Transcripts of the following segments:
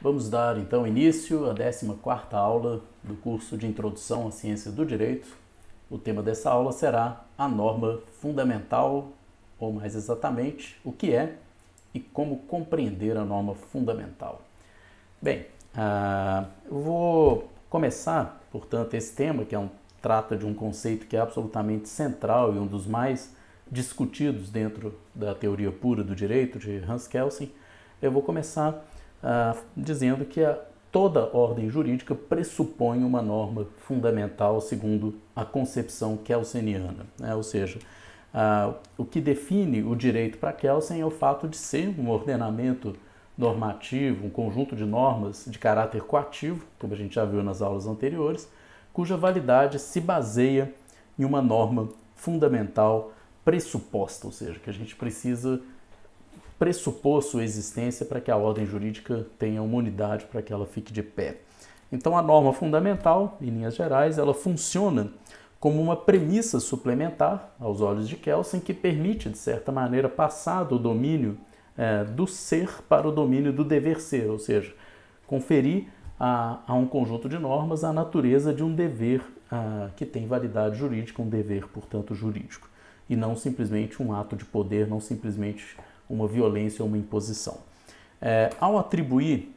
Vamos dar então início à 14ª aula do curso de Introdução à Ciência do Direito. O tema dessa aula será a norma fundamental, ou mais exatamente, o que é e como compreender a norma fundamental. Bem, eu vou começar, portanto, esse tema, que trata de um conceito que é absolutamente central e um dos mais discutidos dentro da teoria pura do direito, de Hans Kelsen. Eu vou começar dizendo que toda ordem jurídica pressupõe uma norma fundamental segundo a concepção kelseniana, né? Ou seja, o que define o direito para Kelsen é o fato de ser um ordenamento normativo, um conjunto de normas de caráter coativo, como a gente já viu nas aulas anteriores, cuja validade se baseia em uma norma fundamental pressuposta, ou seja, que a gente precisa pressupor sua existência para que a ordem jurídica tenha uma unidade, para que ela fique de pé. Então, a norma fundamental, em linhas gerais, ela funciona como uma premissa suplementar, aos olhos de Kelsen, que permite, de certa maneira, passar do domínio do ser para o domínio do dever ser, ou seja, conferir a um conjunto de normas a natureza de um dever que tem validade jurídica, um dever, portanto, jurídico, e não simplesmente um ato de poder, não simplesmente uma violência ou uma imposição. Ao atribuir,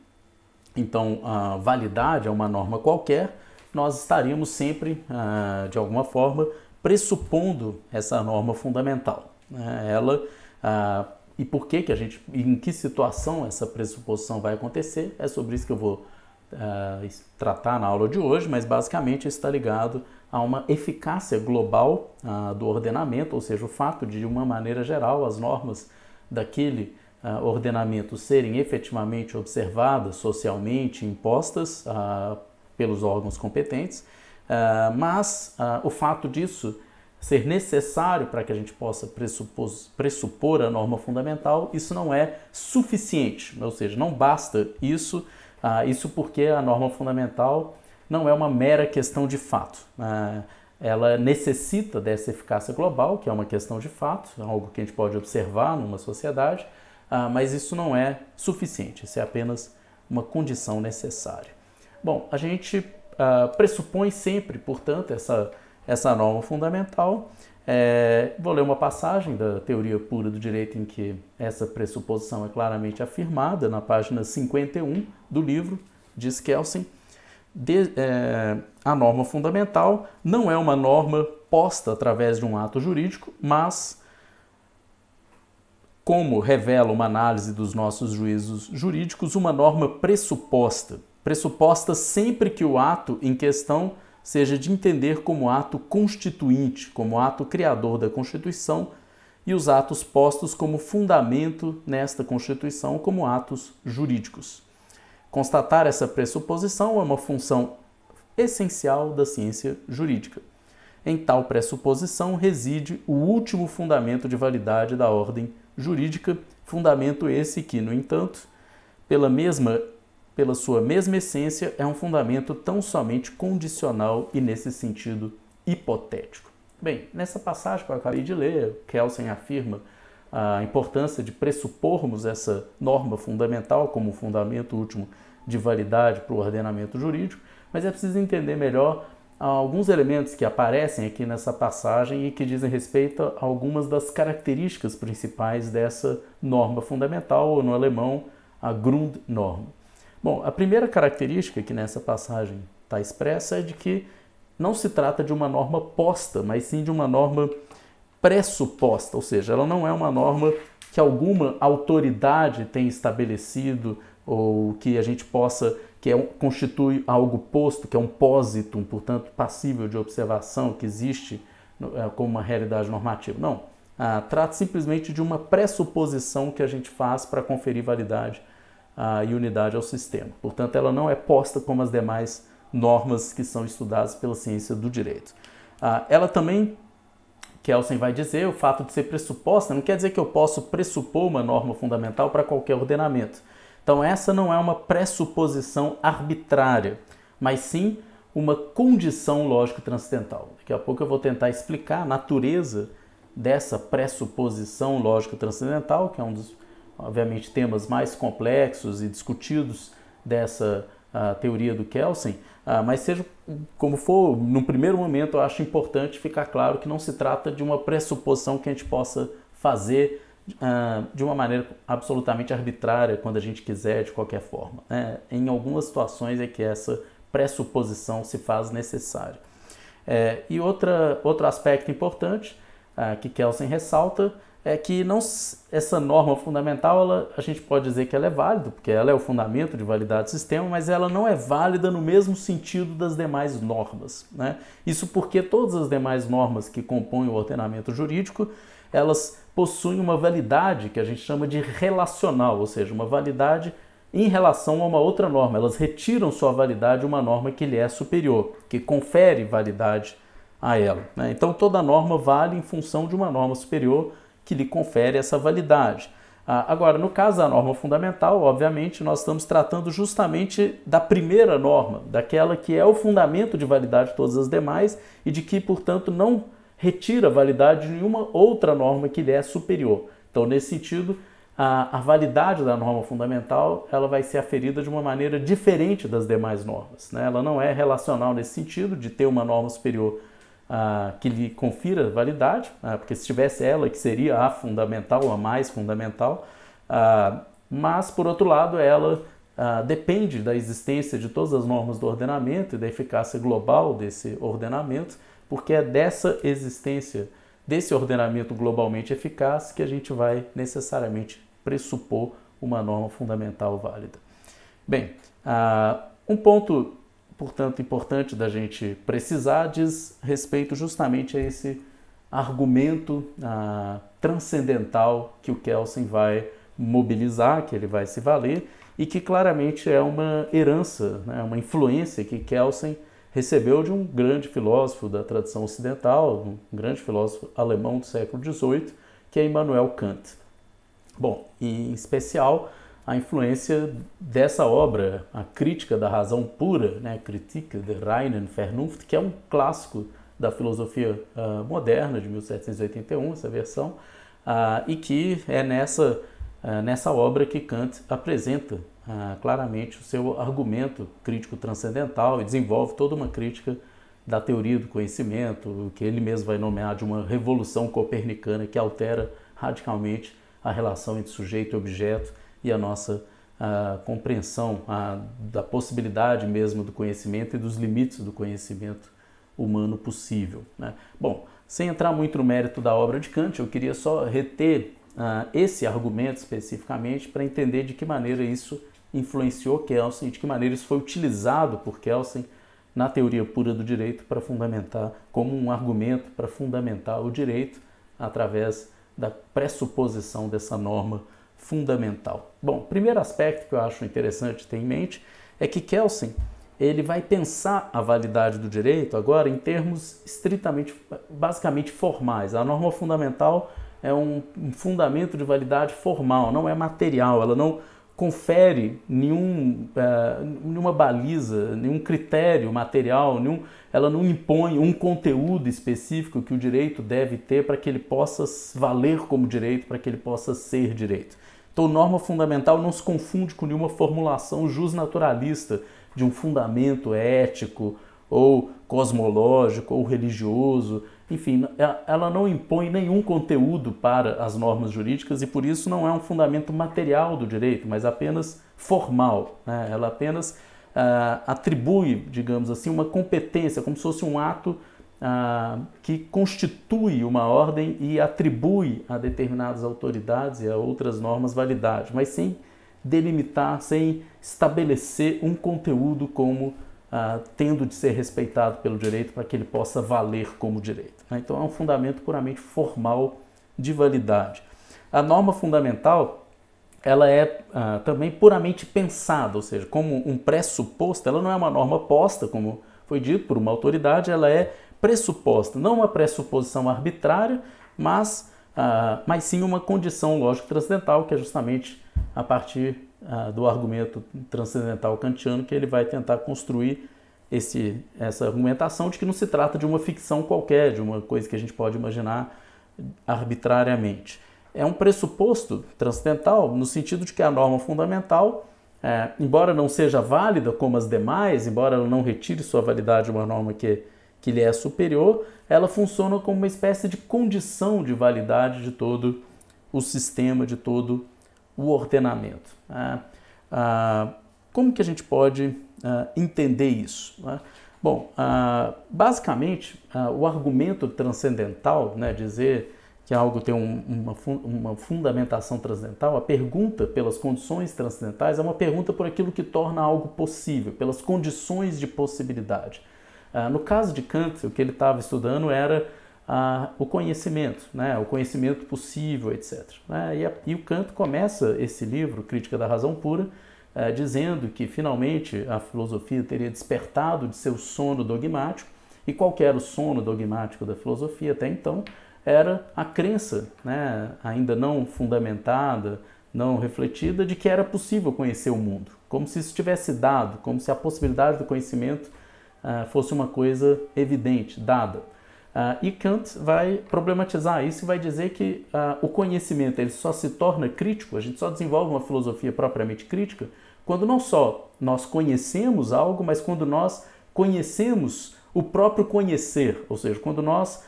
então, a validade a uma norma qualquer, nós estaríamos sempre, de alguma forma, pressupondo essa norma fundamental. E por que a gente, em que situação essa pressuposição vai acontecer, é sobre isso que eu vou tratar na aula de hoje, mas basicamente está ligado a uma eficácia global do ordenamento, ou seja, o fato de uma maneira geral, as normas daquele ordenamento serem efetivamente observadas socialmente, impostas pelos órgãos competentes, mas o fato disso ser necessário para que a gente possa pressupor a norma fundamental, isso não é suficiente, ou seja, não basta isso, isso porque a norma fundamental não é uma mera questão de fato. Ela necessita dessa eficácia global, que é uma questão de fato, algo que a gente pode observar numa sociedade, mas isso não é suficiente, isso é apenas uma condição necessária. Bom, a gente pressupõe sempre, portanto, essa norma fundamental. Vou ler uma passagem da teoria pura do direito em que essa pressuposição é claramente afirmada, na página 51 do livro, diz Kelsen. A norma fundamental não é uma norma posta através de um ato jurídico, mas, como revela uma análise dos nossos juízos jurídicos, uma norma pressuposta sempre que o ato em questão seja de entender como ato constituinte, como ato criador da Constituição, e os atos postos como fundamento nesta Constituição como atos jurídicos. Constatar essa pressuposição é uma função essencial da ciência jurídica. Em tal pressuposição reside o último fundamento de validade da ordem jurídica, fundamento esse que, no entanto, pela sua mesma essência, é um fundamento tão somente condicional e, nesse sentido, hipotético. Bem, nessa passagem que eu acabei de ler, Kelsen afirma a importância de pressupormos essa norma fundamental como fundamento último de validade para o ordenamento jurídico, mas é preciso entender melhor alguns elementos que aparecem aqui nessa passagem e que dizem respeito a algumas das características principais dessa norma fundamental, ou no alemão, a Grundnorm. Bom, a primeira característica que nessa passagem está expressa é de que não se trata de uma norma posta, mas sim de uma norma pressuposta, ou seja, ela não é uma norma que alguma autoridade tenha estabelecido ou que a gente possa, constitui algo posto, que é um positum, portanto passível de observação, que existe como uma realidade normativa. Não, trata simplesmente de uma pressuposição que a gente faz para conferir validade e unidade ao sistema. Portanto, ela não é posta como as demais normas que são estudadas pela ciência do direito. Ela também, Kelsen vai dizer, o fato de ser pressuposta não quer dizer que eu posso pressupor uma norma fundamental para qualquer ordenamento. Então, essa não é uma pressuposição arbitrária, mas sim uma condição lógico-transcendental. Daqui a pouco eu vou tentar explicar a natureza dessa pressuposição lógico-transcendental, que é um dos, obviamente, temas mais complexos e discutidos dessa teoria do Kelsen, mas seja como for, no primeiro momento eu acho importante ficar claro que não se trata de uma pressuposição que a gente possa fazer de uma maneira absolutamente arbitrária quando a gente quiser, de qualquer forma, né? Em algumas situações é que essa pressuposição se faz necessária. E outro aspecto importante que Kelsen ressalta é que essa norma fundamental, a gente pode dizer que ela é válida, porque ela é o fundamento de validade do sistema, mas ela não é válida no mesmo sentido das demais normas, né? Isso porque todas as demais normas que compõem o ordenamento jurídico, elas possuem uma validade que a gente chama de relacional, ou seja, uma validade em relação a uma outra norma. Elas retiram sua validade de uma norma que lhe é superior, que confere validade a ela, né? Então toda norma vale em função de uma norma superior que lhe confere essa validade. Agora, no caso da norma fundamental, obviamente, nós estamos tratando justamente da primeira norma, daquela que é o fundamento de validade de todas as demais e de que, portanto, não retira validade de nenhuma outra norma que lhe é superior. Então, nesse sentido, a validade da norma fundamental ela vai ser aferida de uma maneira diferente das demais normas, né? Ela não é relacional nesse sentido de ter uma norma superior que lhe confira validade, porque se tivesse ela, que seria a fundamental, a mais fundamental, mas, por outro lado, ela depende da existência de todas as normas do ordenamento e da eficácia global desse ordenamento, porque é dessa existência, desse ordenamento globalmente eficaz, que a gente vai necessariamente pressupor uma norma fundamental válida. Bem, um ponto, portanto, importante da gente precisar diz respeito justamente a esse argumento transcendental que o Kelsen vai mobilizar, que ele vai se valer, e que claramente é uma herança, né, uma influência que Kelsen recebeu de um grande filósofo da tradição ocidental, um grande filósofo alemão do século XVIII, que é Immanuel Kant. Bom, e em especial a influência dessa obra, a Crítica da Razão Pura, né, Kritik der reinen Vernunft, que é um clássico da filosofia moderna, de 1781, essa versão, e que é nessa obra que Kant apresenta claramente o seu argumento crítico transcendental e desenvolve toda uma crítica da teoria do conhecimento, o que ele mesmo vai nomear de uma revolução copernicana que altera radicalmente a relação entre sujeito e objeto e a nossa compreensão da possibilidade mesmo do conhecimento e dos limites do conhecimento humano possível, né? Bom, sem entrar muito no mérito da obra de Kant, eu queria só reter esse argumento especificamente para entender de que maneira isso influenciou Kelsen, de que maneira isso foi utilizado por Kelsen na teoria pura do direito para fundamentar, como um argumento para fundamentar o direito através da pressuposição dessa norma fundamental. Bom, o primeiro aspecto que eu acho interessante ter em mente é que Kelsen ele vai pensar a validade do direito agora em termos basicamente formais. A norma fundamental é um fundamento de validade formal, não é material, ela não confere nenhuma baliza, nenhum critério material, ela não impõe um conteúdo específico que o direito deve ter para que ele possa valer como direito, para que ele possa ser direito. Então, norma fundamental não se confunde com nenhuma formulação justnaturalista de um fundamento ético ou cosmológico ou religioso. Enfim, ela não impõe nenhum conteúdo para as normas jurídicas e por isso não é um fundamento material do direito, mas apenas formal, né? Ela apenas atribui, digamos assim, uma competência, como se fosse um ato que constitui uma ordem e atribui a determinadas autoridades e a outras normas validade, mas sem delimitar, sem estabelecer um conteúdo como tendo de ser respeitado pelo direito para que ele possa valer como direito, né? Então é um fundamento puramente formal de validade. A norma fundamental ela é também puramente pensada, ou seja, como um pressuposto. Ela não é uma norma posta, como foi dito por uma autoridade, ela é pressuposta, não uma pressuposição arbitrária, mas sim uma condição lógico-transcendental, que é justamente a partir do argumento transcendental kantiano que ele vai tentar construir essa argumentação de que não se trata de uma ficção qualquer, de uma coisa que a gente pode imaginar arbitrariamente. É um pressuposto transcendental no sentido de que a norma fundamental embora não seja válida como as demais, embora ela não retire sua validade de uma norma que lhe é superior, ela funciona como uma espécie de condição de validade de todo o sistema, de todo o ordenamento. Como que a gente pode entender isso? Bom, basicamente, o argumento transcendental, né, dizer que algo tem uma fundamentação transcendental, a pergunta pelas condições transcendentais é uma pergunta por aquilo que torna algo possível, pelas condições de possibilidade. No caso de Kant, o que ele estava estudando era o conhecimento, né, o conhecimento possível, etc. E o Kant começa esse livro, Crítica da Razão Pura, dizendo que finalmente a filosofia teria despertado de seu sono dogmático, e qual que era o sono dogmático da filosofia até então? Era a crença, né, ainda não fundamentada, não refletida, de que era possível conhecer o mundo, como se isso tivesse dado, como se a possibilidade do conhecimento fosse uma coisa evidente, dada. E Kant vai problematizar isso e vai dizer que o conhecimento ele só se torna crítico, a gente só desenvolve uma filosofia propriamente crítica, quando não só nós conhecemos algo, mas quando nós conhecemos o próprio conhecer, ou seja, quando nós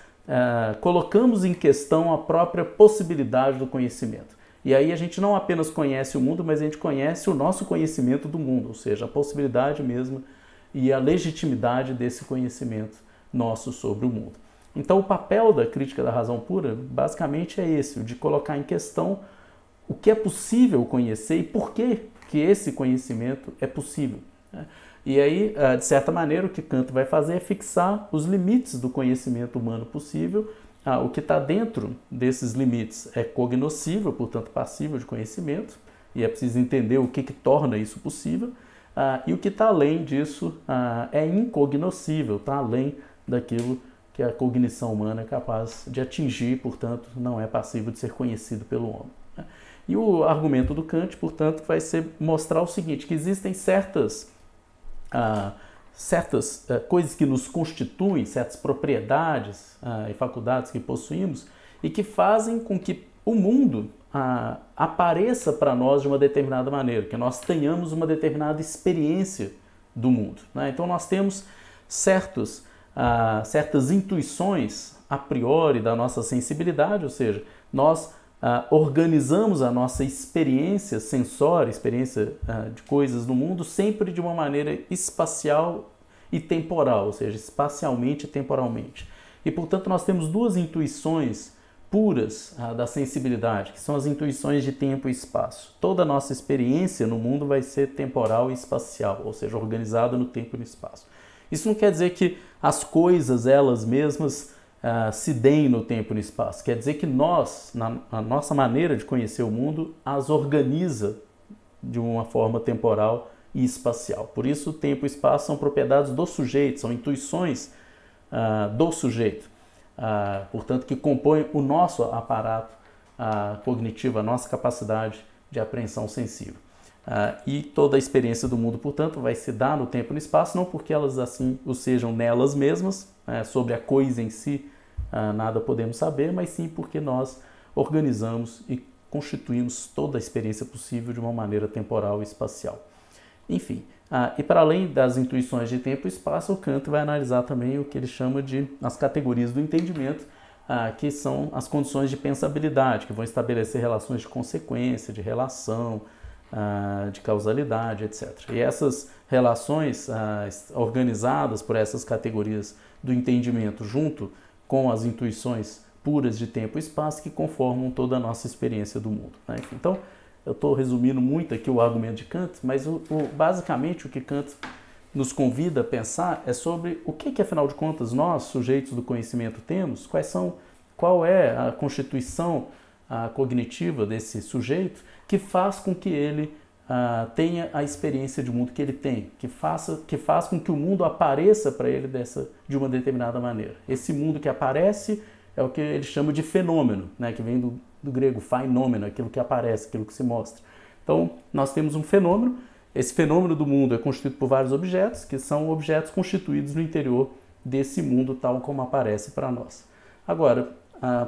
colocamos em questão a própria possibilidade do conhecimento. E aí a gente não apenas conhece o mundo, mas a gente conhece o nosso conhecimento do mundo, ou seja, a possibilidade mesmo e a legitimidade desse conhecimento nosso sobre o mundo. Então o papel da crítica da razão pura basicamente é esse, o de colocar em questão o que é possível conhecer e por que esse conhecimento é possível. E aí, de certa maneira, o que Kant vai fazer é fixar os limites do conhecimento humano possível. O que está dentro desses limites é cognoscível, portanto passível de conhecimento, e é preciso entender o que torna isso possível. E o que está além disso é incognoscível, está além daquilo que a cognição humana é capaz de atingir, portanto não é passível de ser conhecido pelo homem. E o argumento do Kant, portanto, vai ser mostrar o seguinte, que existem certas coisas que nos constituem, certas propriedades e faculdades que possuímos e que fazem com que o mundo apareça para nós de uma determinada maneira, que nós tenhamos uma determinada experiência do mundo. Então nós temos certas intuições a priori da nossa sensibilidade, ou seja, nós organizamos a nossa experiência sensória, experiência de coisas no mundo, sempre de uma maneira espacial e temporal, ou seja, espacialmente e temporalmente. E, portanto, nós temos duas intuições puras da sensibilidade, que são as intuições de tempo e espaço. Toda a nossa experiência no mundo vai ser temporal e espacial, ou seja, organizada no tempo e no espaço. Isso não quer dizer que as coisas, elas mesmas, se deem no tempo e no espaço. Quer dizer que nós, a nossa maneira de conhecer o mundo, as organiza de uma forma temporal e espacial. Por isso, o tempo e o espaço são propriedades do sujeito, são intuições do sujeito. Portanto, que compõem o nosso aparato cognitivo, a nossa capacidade de apreensão sensível. E toda a experiência do mundo, portanto, vai se dar no tempo e no espaço, não porque elas assim o sejam nelas mesmas, sobre a coisa em si nada podemos saber, mas sim porque nós organizamos e constituímos toda a experiência possível de uma maneira temporal e espacial. Enfim, e para além das intuições de tempo e espaço, o Kant vai analisar também o que ele chama de as categorias do entendimento, que são as condições de pensabilidade, que vão estabelecer relações de consequência, de relação, de causalidade, etc. E essas relações organizadas por essas categorias do entendimento junto com as intuições puras de tempo e espaço que conformam toda a nossa experiência do mundo. Então, eu estou resumindo muito aqui o argumento de Kant, mas basicamente o que Kant nos convida a pensar é sobre o que afinal de contas, nós, sujeitos do conhecimento, temos, qual é a constituição cognitiva desse sujeito que faz com que ele tenha a experiência de mundo que ele tem, que faz com que o mundo apareça para ele de uma determinada maneira. Esse mundo que aparece é o que ele chama de fenômeno, que vem do grego phainomeno, aquilo que aparece, aquilo que se mostra. Então, nós temos um fenômeno, esse fenômeno do mundo é constituído por vários objetos, que são objetos constituídos no interior desse mundo tal como aparece para nós. Agora,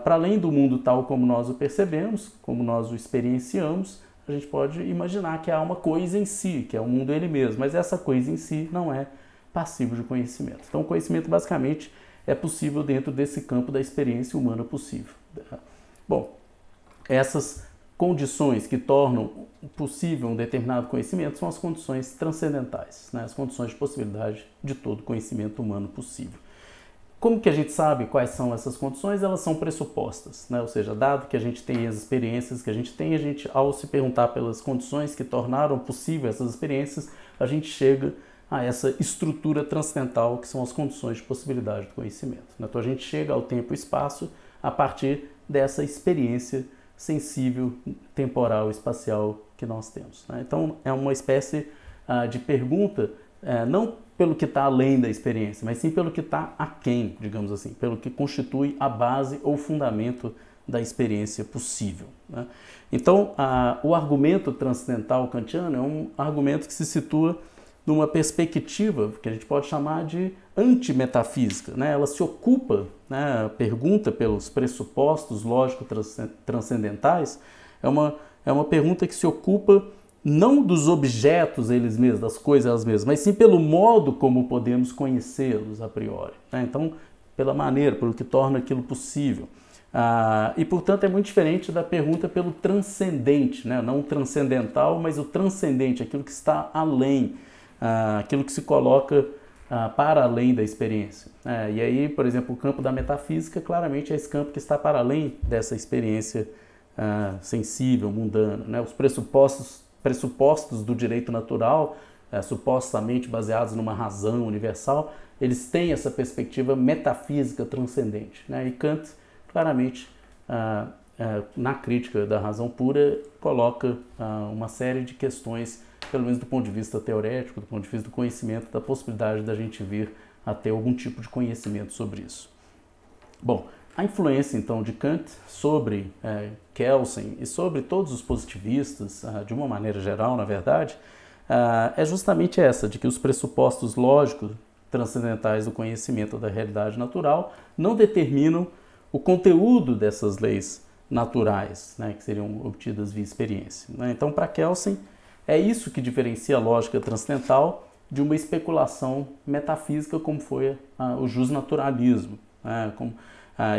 para além do mundo tal como nós o percebemos, como nós o experienciamos, a gente pode imaginar que há uma coisa em si, que é o mundo ele mesmo, mas essa coisa em si não é passivo de conhecimento. Então, o conhecimento basicamente é possível dentro desse campo da experiência humana possível. Bom, essas condições que tornam possível um determinado conhecimento são as condições transcendentais, né? As condições de possibilidade de todo conhecimento humano possível. Como que a gente sabe quais são essas condições? Elas são pressupostas, né? Ou seja, dado que a gente tem as experiências que a gente tem, ao se perguntar pelas condições que tornaram possível essas experiências, a gente chega a essa estrutura transcendental que são as condições de possibilidade do conhecimento. Então a gente chega ao tempo e espaço a partir dessa experiência sensível, temporal, espacial que nós temos. Então é uma espécie de pergunta, não pelo que está além da experiência, mas sim pelo que está aquém, digamos assim, pelo que constitui a base ou fundamento da experiência possível. Então o argumento transcendental kantiano é um argumento que se situa numa perspectiva que a gente pode chamar de antimetafísica. Ela se ocupa, pergunta pelos pressupostos lógico-transcendentais, é uma pergunta que se ocupa não dos objetos eles mesmos, das coisas elas mesmas, mas sim pelo modo como podemos conhecê-los a priori. Então, pela maneira, pelo que torna aquilo possível. E, portanto, é muito diferente da pergunta pelo transcendente, não o transcendental, mas o transcendente, aquilo que está além, aquilo que se coloca para além da experiência. E aí, por exemplo, o campo da metafísica claramente é esse campo que está para além dessa experiência sensível, mundana. Os pressupostos do direito natural, supostamente baseados numa razão universal, eles têm essa perspectiva metafísica transcendente. E Kant, claramente, na crítica da razão pura, coloca uma série de questões, pelo menos do ponto de vista teorético, do ponto de vista do conhecimento, da possibilidade da gente vir a ter algum tipo de conhecimento sobre isso. Bom, a influência, então, de Kant sobre Kelsen e sobre todos os positivistas, de uma maneira geral, na verdade, é justamente essa, de que os pressupostos lógicos transcendentais do conhecimento da realidade natural não determinam o conteúdo dessas leis naturais, que seriam obtidas via experiência. Então, para Kelsen, é isso que diferencia a lógica transcendental de uma especulação metafísica como foi o justnaturalismo.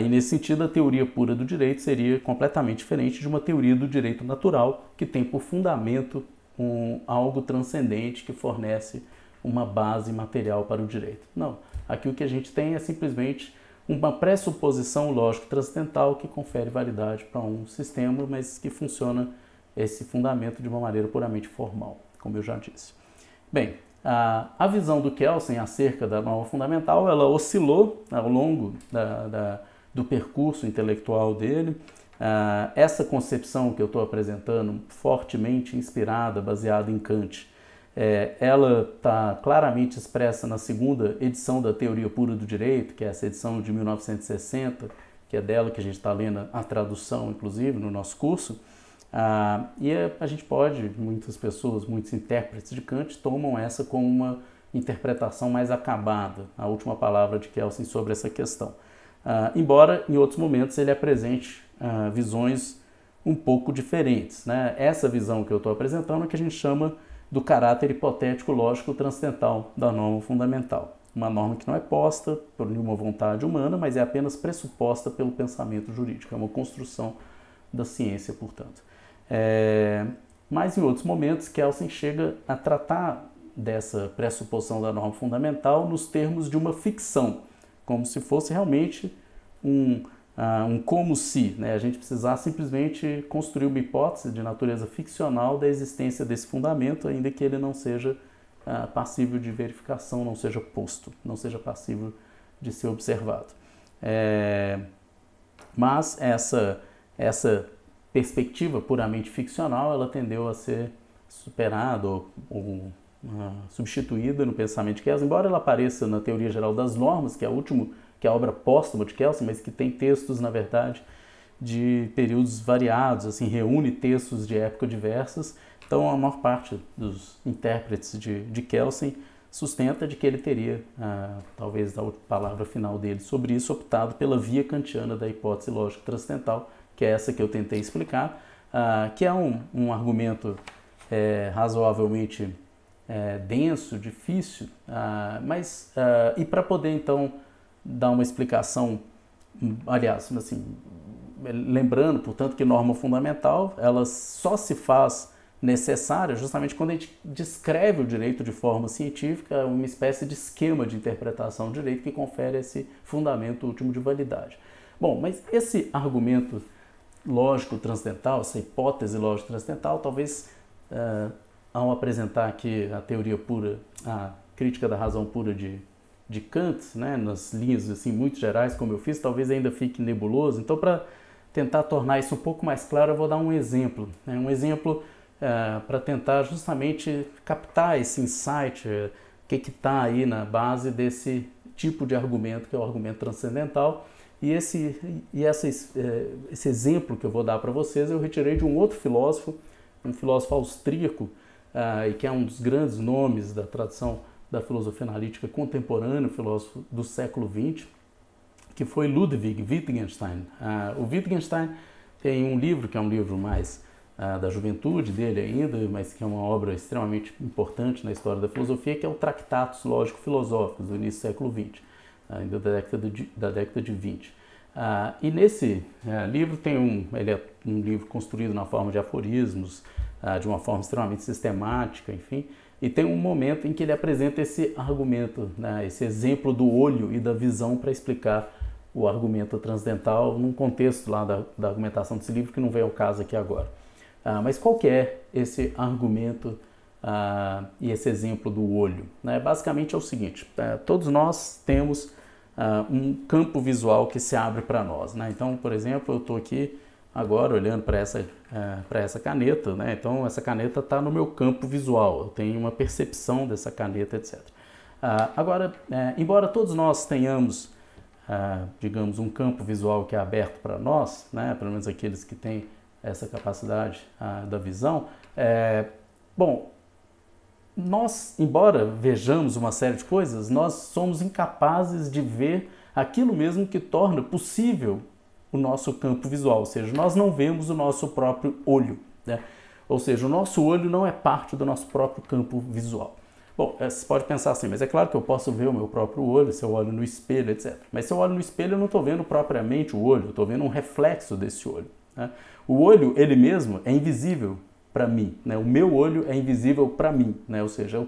E nesse sentido, a teoria pura do direito seria completamente diferente de uma teoria do direito natural que tem por fundamento algo transcendente que fornece uma base material para o direito. Não, aqui o que a gente tem é simplesmente uma pressuposição lógico-transcendental que confere validade para um sistema, mas que funciona esse fundamento de uma maneira puramente formal, como eu já disse. Bem, a visão do Kelsen acerca da norma fundamental, ela oscilou ao longo do percurso intelectual dele. Essa concepção que eu estou apresentando, fortemente inspirada, baseada em Kant, ela está claramente expressa na segunda edição da Teoria Pura do Direito, que é essa edição de 1960, que é dela que a gente está lendo a tradução, inclusive, no nosso curso. E a gente pode, muitas pessoas, muitos intérpretes de Kant tomam essa como uma interpretação mais acabada, a última palavra de Kelsen sobre essa questão. Embora em outros momentos ele apresente visões um pouco diferentes. Essa visão que eu estou apresentando é que a gente chama do caráter hipotético lógico transcendental da norma fundamental. Uma norma que não é posta por nenhuma vontade humana, mas é apenas pressuposta pelo pensamento jurídico, é uma construção da ciência, portanto. Mas em outros momentos, Kelsen chega a tratar dessa pressuposição da norma fundamental nos termos de uma ficção, como se fosse realmente um como se, a gente precisasse simplesmente construir uma hipótese de natureza ficcional da existência desse fundamento, ainda que ele não seja passível de verificação, não seja posto, não seja passível de ser observado. Mas essa perspectiva puramente ficcional, ela tendeu a ser superada ou substituída no pensamento de Kelsen, embora ela apareça na Teoria Geral das Normas, que é a obra póstuma de Kelsen, mas que tem textos, na verdade, de períodos variados, assim, reúne textos de época diversas. Então, a maior parte dos intérpretes de Kelsen sustenta de que ele teria, talvez a palavra final dele sobre isso, optado pela via kantiana da hipótese lógica transcendental, que é essa que eu tentei explicar, que é um argumento razoavelmente denso, difícil, e para poder então dar uma explicação, aliás, assim, lembrando, portanto, que norma fundamental ela só se faz necessária justamente quando a gente descreve o direito de forma científica, uma espécie de esquema de interpretação do direito que confere esse fundamento último de validade. Bom, mas esse argumento lógico transcendental, essa hipótese lógico transcendental, talvez ao apresentar aqui a teoria pura, a crítica da razão pura de Kant, né, nas linhas assim muito gerais como eu fiz, talvez ainda fique nebuloso. Então, para tentar tornar isso um pouco mais claro, eu vou dar um exemplo, né, para tentar justamente captar esse insight, o que está aí na base desse tipo de argumento, que é o argumento transcendental. E esse exemplo que eu vou dar para vocês eu retirei de um outro filósofo, um filósofo austríaco, e que é um dos grandes nomes da tradição da filosofia analítica contemporânea, filósofo do século XX, que foi Ludwig Wittgenstein. O Wittgenstein tem um livro, que é um livro mais da juventude dele ainda, mas que é uma obra extremamente importante na história da filosofia, que é o Tractatus Lógico-Filosóficos, do início do século XX, ainda da década de 20. E nesse livro ele é um livro construído na forma de aforismos, de uma forma extremamente sistemática, enfim, e tem um momento em que ele apresenta esse argumento, né, esse exemplo do olho e da visão para explicar o argumento transcendental num contexto lá da argumentação desse livro que não vem ao caso aqui agora. Mas qual que é esse argumento e esse exemplo do olho? Né? Basicamente é o seguinte, todos nós temos um campo visual que se abre para nós. Né? Então, por exemplo, eu estou aqui agora olhando para essa caneta, né? Então essa caneta está no meu campo visual, eu tenho uma percepção dessa caneta, etc. Agora, embora todos nós tenhamos, digamos, um campo visual que é aberto para nós, né? Pelo menos aqueles que têm essa capacidade da visão, bom, nós, embora vejamos uma série de coisas, nós somos incapazes de ver aquilo mesmo que torna possível o nosso campo visual, ou seja, nós não vemos o nosso próprio olho, né? Ou seja, o nosso olho não é parte do nosso próprio campo visual. Bom, você pode pensar assim, mas é claro que eu posso ver o meu próprio olho se eu olho no espelho, etc. Mas se eu olho no espelho, eu não estou vendo propriamente o olho, eu estou vendo um reflexo desse olho, né? O olho, ele mesmo, é invisível para mim, né? O meu olho é invisível para mim, né? Ou seja,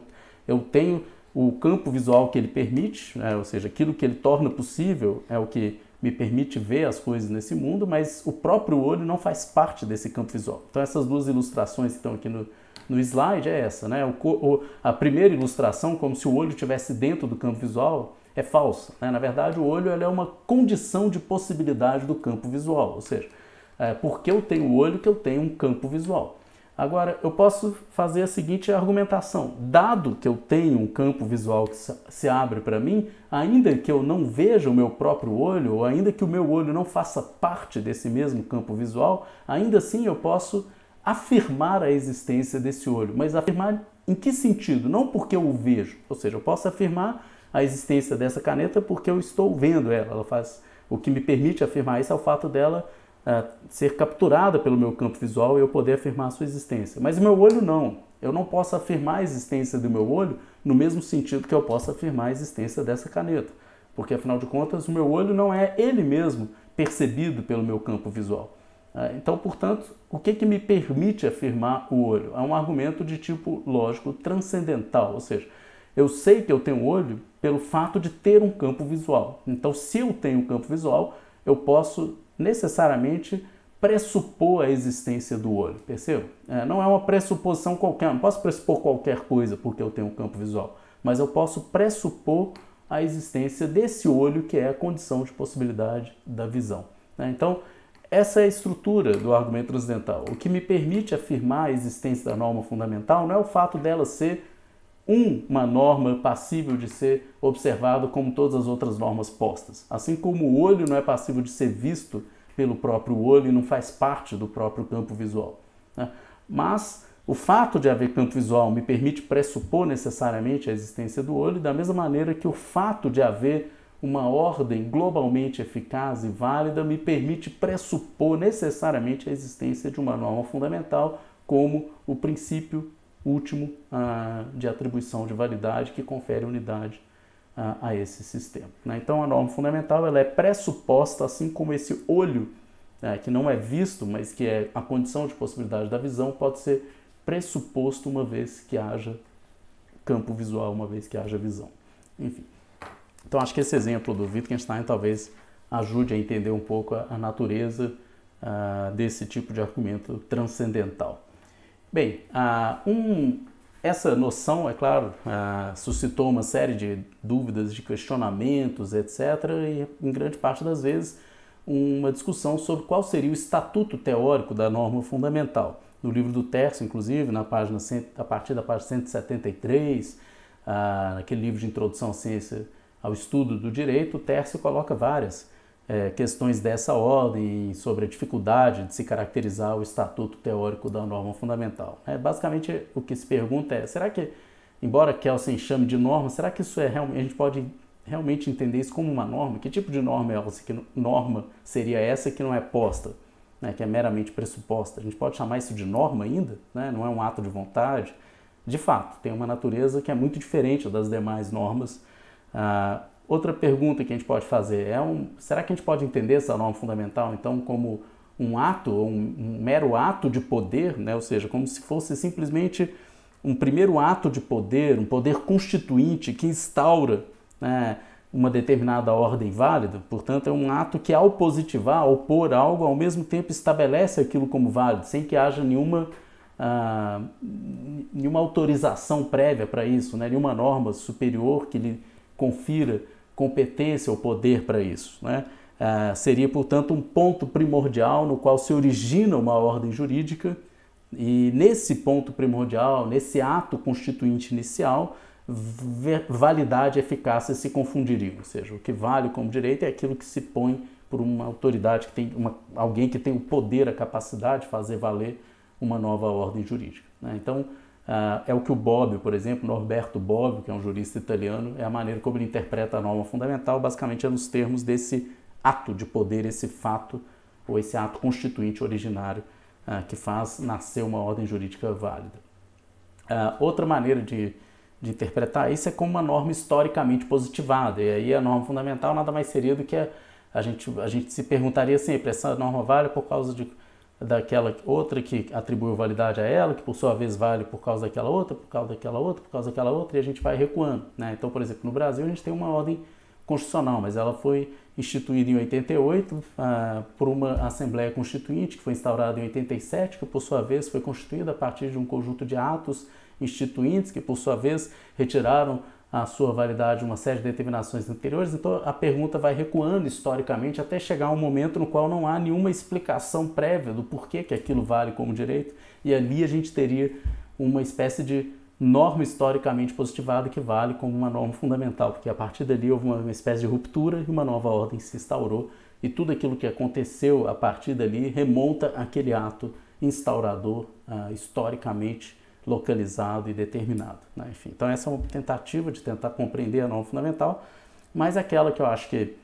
eu tenho o campo visual que ele permite, né? Ou seja, aquilo que ele torna possível é o que me permite ver as coisas nesse mundo, mas o próprio olho não faz parte desse campo visual. Então essas duas ilustrações que estão aqui no slide é essa, né? A primeira ilustração, como se o olho estivesse dentro do campo visual, é falsa, né? Na verdade, o olho é uma condição de possibilidade do campo visual, ou seja, porque eu tenho o olho que eu tenho um campo visual. Agora, eu posso fazer a seguinte argumentação. Dado que eu tenho um campo visual que se abre para mim, ainda que eu não veja o meu próprio olho, ou ainda que o meu olho não faça parte desse mesmo campo visual, ainda assim eu posso afirmar a existência desse olho. Mas afirmar em que sentido? Não porque eu o vejo. Ou seja, eu posso afirmar a existência dessa caneta porque eu estou vendo ela. Ela faz, o que me permite afirmar isso é o fato dela ser capturada pelo meu campo visual e eu poder afirmar a sua existência. Mas o meu olho não. Eu não posso afirmar a existência do meu olho no mesmo sentido que eu posso afirmar a existência dessa caneta. Porque, afinal de contas, o meu olho não é ele mesmo percebido pelo meu campo visual. Então, portanto, o que me permite afirmar o olho? É um argumento de tipo lógico transcendental, ou seja, eu sei que eu tenho olho pelo fato de ter um campo visual. Então, se eu tenho um campo visual, eu posso necessariamente pressupor a existência do olho, perceba? Não é uma pressuposição qualquer, não posso pressupor qualquer coisa porque eu tenho um campo visual, mas eu posso pressupor a existência desse olho que é a condição de possibilidade da visão. Então, essa é a estrutura do argumento transcendental. O que me permite afirmar a existência da norma fundamental não é o fato dela ser uma norma passível de ser observada como todas as outras normas postas. Assim como o olho não é passível de ser visto pelo próprio olho e não faz parte do próprio campo visual, né? Mas o fato de haver campo visual me permite pressupor necessariamente a existência do olho, da mesma maneira que o fato de haver uma ordem globalmente eficaz e válida me permite pressupor necessariamente a existência de uma norma fundamental como o princípio último de atribuição de validade que confere unidade a esse sistema. Então a norma fundamental ela é pressuposta, assim como esse olho, que não é visto, mas que é a condição de possibilidade da visão, pode ser pressuposto uma vez que haja campo visual, uma vez que haja visão. Enfim. Então acho que esse exemplo do Wittgenstein talvez ajude a entender um pouco a natureza desse tipo de argumento transcendental. Bem, essa noção, é claro, suscitou uma série de dúvidas, de questionamentos, etc. E em grande parte das vezes uma discussão sobre qual seria o estatuto teórico da norma fundamental. No livro do Terço, inclusive, a partir da página 173, naquele livro de introdução à ciência, ao estudo do direito, o Terço coloca várias questões dessa ordem sobre a dificuldade de se caracterizar o estatuto teórico da norma fundamental. Basicamente, o que se pergunta é, será que, embora Kelsen chame de norma, será que isso a gente pode realmente entender isso como uma norma? Que tipo de norma é essa? Que norma seria essa que não é posta, que é meramente pressuposta? A gente pode chamar isso de norma ainda? Não é um ato de vontade? De fato, tem uma natureza que é muito diferente das demais normas. Outra pergunta que a gente pode fazer é, será que a gente pode entender essa norma fundamental, então, como um ato, um mero ato de poder, ou seja, como se fosse simplesmente um primeiro ato de poder, um poder constituinte que instaura uma determinada ordem válida? Portanto, é um ato que, ao positivar, ao opor algo, ao mesmo tempo estabelece aquilo como válido, sem que haja nenhuma autorização prévia para isso, nenhuma norma superior que lhe confira competência ou poder para isso. Seria, portanto, um ponto primordial no qual se origina uma ordem jurídica e nesse ponto primordial, nesse ato constituinte inicial, validade e eficácia se confundiriam. Ou seja, o que vale como direito é aquilo que se põe por uma autoridade, alguém que tem o poder, a capacidade de fazer valer uma nova ordem jurídica. Então, é o que o Bobbio, por exemplo, Norberto Bobbio, que é um jurista italiano, é a maneira como ele interpreta a norma fundamental, basicamente é nos termos desse ato de poder, esse fato, ou esse ato constituinte originário que faz nascer uma ordem jurídica válida. Outra maneira de interpretar isso é como uma norma historicamente positivada, e aí a norma fundamental nada mais seria do que a gente se perguntaria sempre, essa norma vale por causa daquela outra que atribuiu validade a ela, que por sua vez vale por causa daquela outra, por causa daquela outra, por causa daquela outra, e a gente vai recuando. Então, por exemplo, no Brasil a gente tem uma ordem constitucional, mas ela foi instituída em 88 por uma Assembleia Constituinte, que foi instaurada em 87, que por sua vez foi constituída a partir de um conjunto de atos instituintes, que por sua vez retiraram a sua validade uma série de determinações anteriores. Então a pergunta vai recuando historicamente até chegar a um momento no qual não há nenhuma explicação prévia do porquê que aquilo vale como direito, e ali a gente teria uma espécie de norma historicamente positivada que vale como uma norma fundamental, porque a partir dali houve uma espécie de ruptura e uma nova ordem se instaurou, e tudo aquilo que aconteceu a partir dali remonta àquele ato instaurador historicamente localizado e determinado. Enfim, então essa é uma tentativa de tentar compreender a norma fundamental, mas aquela que eu acho que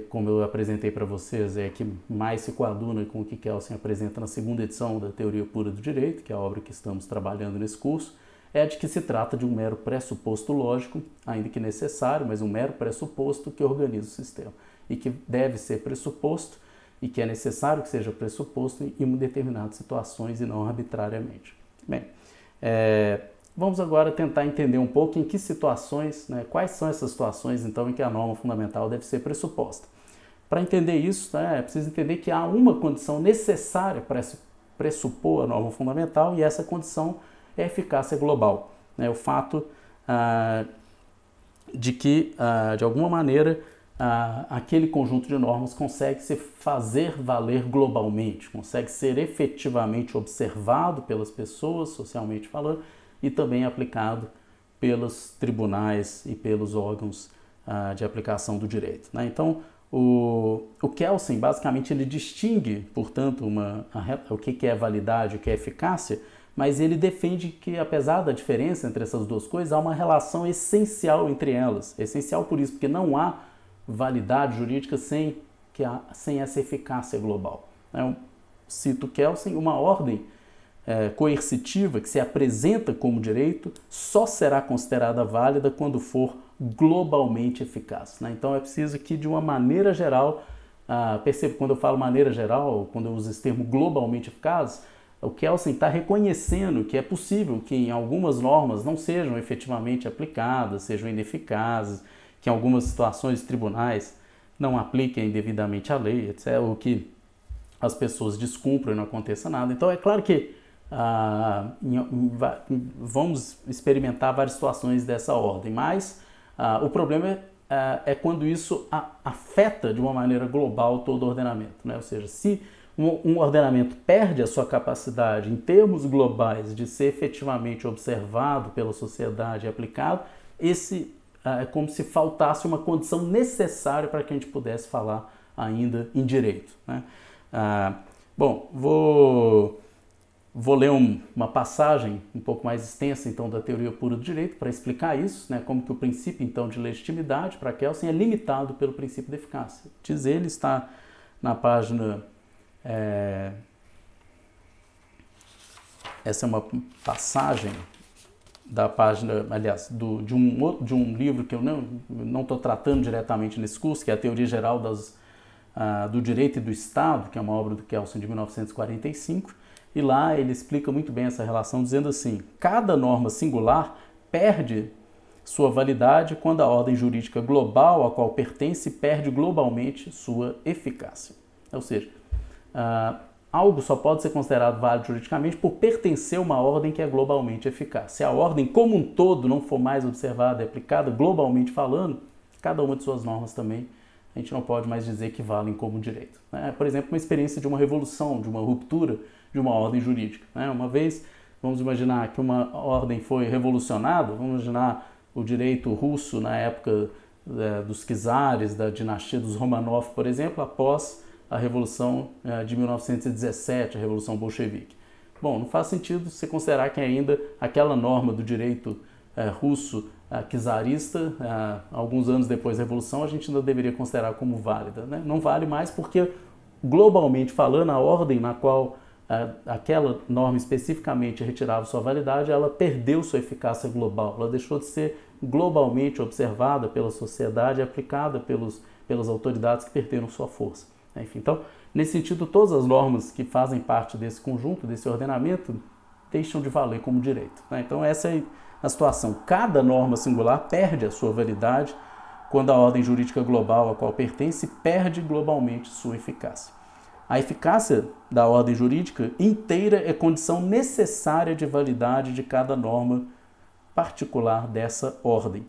como eu apresentei para vocês, é que mais se coaduna com o que Kelsen apresenta na segunda edição da Teoria Pura do Direito, que é a obra que estamos trabalhando nesse curso, é de que se trata de um mero pressuposto lógico, ainda que necessário, mas um mero pressuposto que organiza o sistema, e que deve ser pressuposto, e que é necessário que seja pressuposto em determinadas situações e não arbitrariamente. Bem, vamos agora tentar entender um pouco em que situações, quais são essas situações então em que a norma fundamental deve ser pressuposta. Para entender isso, é preciso entender que há uma condição necessária para pressupor a norma fundamental, e essa condição é a eficácia global. O fato de que, de alguma maneira, aquele conjunto de normas consegue se fazer valer globalmente, consegue ser efetivamente observado pelas pessoas, socialmente falando, e também aplicado pelos tribunais e pelos órgãos de aplicação do direito. Então, o Kelsen, basicamente, ele distingue, portanto, o que é validade e o que é eficácia, mas ele defende que, apesar da diferença entre essas duas coisas, há uma relação essencial entre elas. É essencial por isso, porque não há validade jurídica sem essa eficácia global. Eu cito Kelsen, uma ordem coercitiva que se apresenta como direito só será considerada válida quando for globalmente eficaz. Então é preciso que, de uma maneira geral, perceba, quando eu falo maneira geral, quando eu uso esse termo globalmente eficaz, o Kelsen está reconhecendo que é possível que em algumas normas não sejam efetivamente aplicadas, sejam ineficazes, que em algumas situações os tribunais não apliquem devidamente a lei, etc., ou que as pessoas descumpram e não aconteça nada. Então é claro que vamos experimentar várias situações dessa ordem, mas o problema é quando isso afeta de uma maneira global todo o ordenamento, né? Ou seja, se um ordenamento perde a sua capacidade em termos globais de ser efetivamente observado pela sociedade e aplicado, esse é como se faltasse uma condição necessária para que a gente pudesse falar ainda em direito, né? Bom, vou ler uma passagem um pouco mais extensa então da teoria pura do direito para explicar isso, né, como que o princípio então de legitimidade para Kelsen é limitado pelo princípio da eficácia. Diz ele, está na página... essa é uma passagem da página, aliás, de um livro que eu não estou tratando diretamente nesse curso, que é a Teoria Geral do Direito e do Estado, que é uma obra do Kelsen de 1945, e lá ele explica muito bem essa relação, dizendo assim: cada norma singular perde sua validade quando a ordem jurídica global a qual pertence perde globalmente sua eficácia. Ou seja, algo só pode ser considerado válido juridicamente por pertencer a uma ordem que é globalmente eficaz. Se a ordem como um todo não for mais observada e aplicada, globalmente falando, cada uma de suas normas também, a gente não pode mais dizer que valem como direito. Por exemplo, uma experiência de uma revolução, de uma ruptura de uma ordem jurídica. Uma vez, vamos imaginar que uma ordem foi revolucionada, vamos imaginar o direito russo na época dos czares, da dinastia dos Romanov, por exemplo, após a Revolução de 1917, a Revolução Bolchevique. Bom, não faz sentido você considerar que ainda aquela norma do direito russo czarista, alguns anos depois da Revolução, a gente ainda deveria considerar como válida, né? Não vale mais porque, globalmente falando, a ordem na qual aquela norma especificamente retirava sua validade, ela perdeu sua eficácia global, ela deixou de ser globalmente observada pela sociedade e aplicada pelas autoridades que perderam sua força. Enfim, então, nesse sentido, todas as normas que fazem parte desse conjunto, desse ordenamento, deixam de valer como direito, né? Então, essa é a situação. Cada norma singular perde a sua validade quando a ordem jurídica global a qual pertence perde globalmente sua eficácia. A eficácia da ordem jurídica inteira é condição necessária de validade de cada norma particular dessa ordem.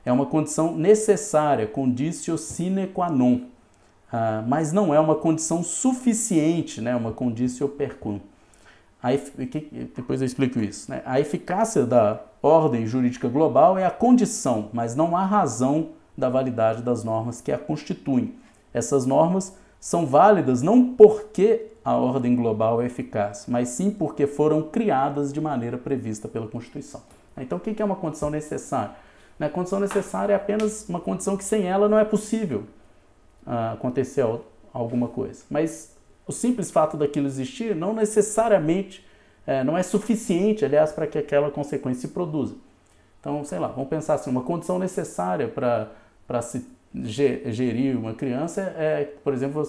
É uma condição necessária, conditio sine qua non, mas não é uma condição suficiente, né? Uma conditio per quum. Depois eu explico isso, né? A eficácia da ordem jurídica global é a condição, mas não a razão da validade das normas que a constituem. Essas normas são válidas não porque a ordem global é eficaz, mas sim porque foram criadas de maneira prevista pela Constituição. Então, o que é uma condição necessária? A condição necessária é apenas uma condição que sem ela não é possível acontecer alguma coisa. Mas o simples fato daquilo existir não necessariamente, não é suficiente, aliás, para que aquela consequência se produza. Então, sei lá, vamos pensar assim, uma condição necessária para se gerir uma criança por exemplo,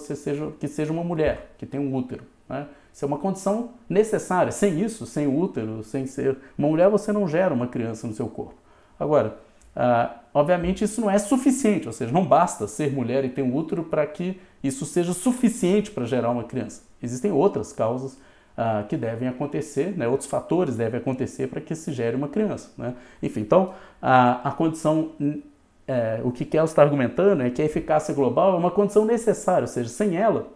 que seja uma mulher, que tem um útero, né? Isso é uma condição necessária. Sem isso, sem o útero, sem ser uma mulher, você não gera uma criança no seu corpo. Agora, obviamente isso não é suficiente, ou seja, não basta ser mulher e ter um útero para que isso seja suficiente para gerar uma criança. Existem outras causas que devem acontecer, né? Outros fatores devem acontecer para que se gere uma criança, né? Enfim, então, a condição... o que Kelsen está argumentando é que a eficácia global é uma condição necessária, ou seja, sem ela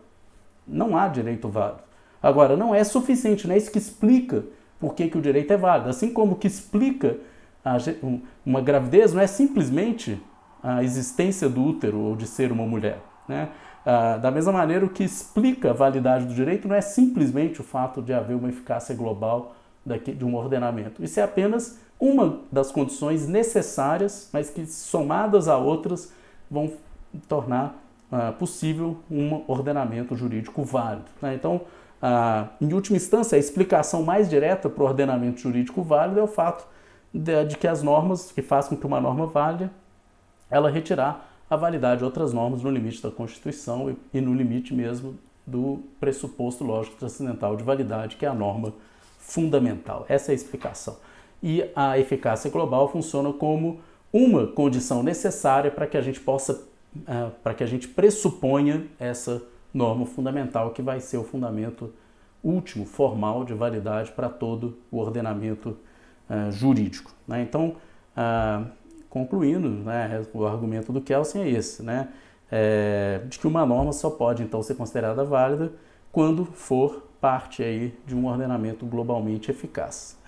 não há direito válido. Agora, não é suficiente, não é isso que explica por que o direito é válido. Assim como o que explica uma gravidez não é simplesmente a existência do útero ou de ser uma mulher, né? Da mesma maneira, o que explica a validade do direito não é simplesmente o fato de haver uma eficácia global de um ordenamento. Isso é apenas uma das condições necessárias, mas que somadas a outras vão tornar possível um ordenamento jurídico válido, né? Então, em última instância, a explicação mais direta para o ordenamento jurídico válido é o fato de que as normas que fazem com que uma norma válida, ela retirar a validade de outras normas no limite da Constituição e no limite mesmo do pressuposto lógico transcendental de validade, que é a norma fundamental. Essa é a explicação. E a eficácia global funciona como uma condição necessária para que a gente possa, para que a gente pressuponha essa norma fundamental, que vai ser o fundamento último, formal, de validade para todo o ordenamento jurídico, né? Então, concluindo, né, o argumento do Kelsen é esse, né, de que uma norma só pode então ser considerada válida quando for parte aí de um ordenamento globalmente eficaz.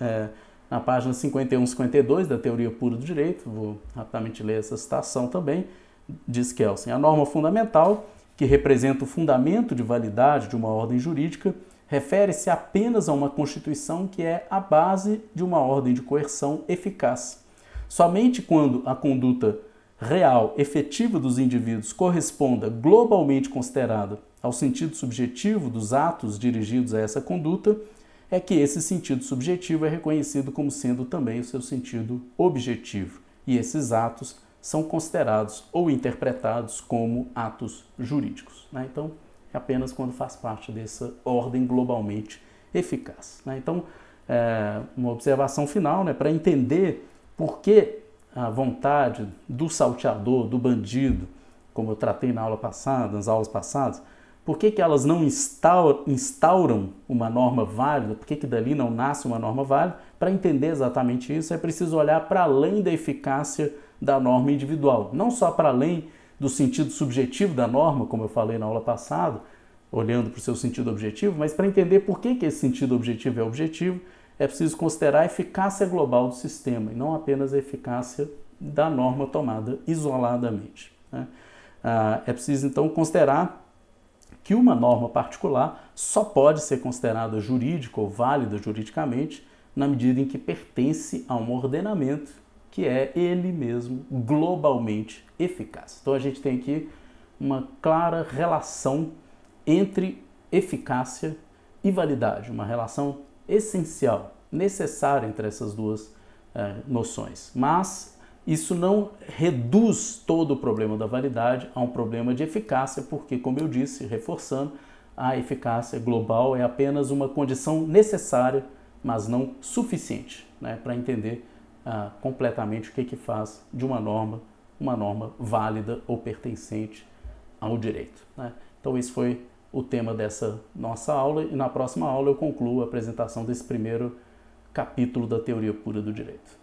Na página 51 e 52 da Teoria Pura do Direito, vou rapidamente ler essa citação também, diz Kelsen: a norma fundamental, que representa o fundamento de validade de uma ordem jurídica, refere-se apenas a uma Constituição que é a base de uma ordem de coerção eficaz. Somente quando a conduta real, efetiva dos indivíduos corresponda globalmente considerada ao sentido subjetivo dos atos dirigidos a essa conduta, é que esse sentido subjetivo é reconhecido como sendo também o seu sentido objetivo, e esses atos são considerados ou interpretados como atos jurídicos, né? Então, é apenas quando faz parte dessa ordem globalmente eficaz, né? Então, uma observação final, né, para entender por que a vontade do salteador, do bandido, como eu tratei na aula passada, nas aulas passadas, por que elas não instauram uma norma válida, por que dali não nasce uma norma válida? Para entender exatamente isso, é preciso olhar para além da eficácia da norma individual, não só para além do sentido subjetivo da norma, como eu falei na aula passada, olhando para o seu sentido objetivo, mas para entender por que esse sentido objetivo é objetivo, é preciso considerar a eficácia global do sistema, e não apenas a eficácia da norma tomada isoladamente, né? É preciso, então, considerar que uma norma particular só pode ser considerada jurídica ou válida juridicamente na medida em que pertence a um ordenamento que é ele mesmo globalmente eficaz. Então a gente tem aqui uma clara relação entre eficácia e validade, uma relação essencial, necessária entre essas duas noções. Mas isso não reduz todo o problema da validade a um problema de eficácia, porque, como eu disse, reforçando, a eficácia global é apenas uma condição necessária, mas não suficiente, né, para entender completamente o que faz de uma norma válida ou pertencente ao direito, né? Então esse foi o tema dessa nossa aula, e na próxima aula eu concluo a apresentação desse primeiro capítulo da Teoria Pura do Direito.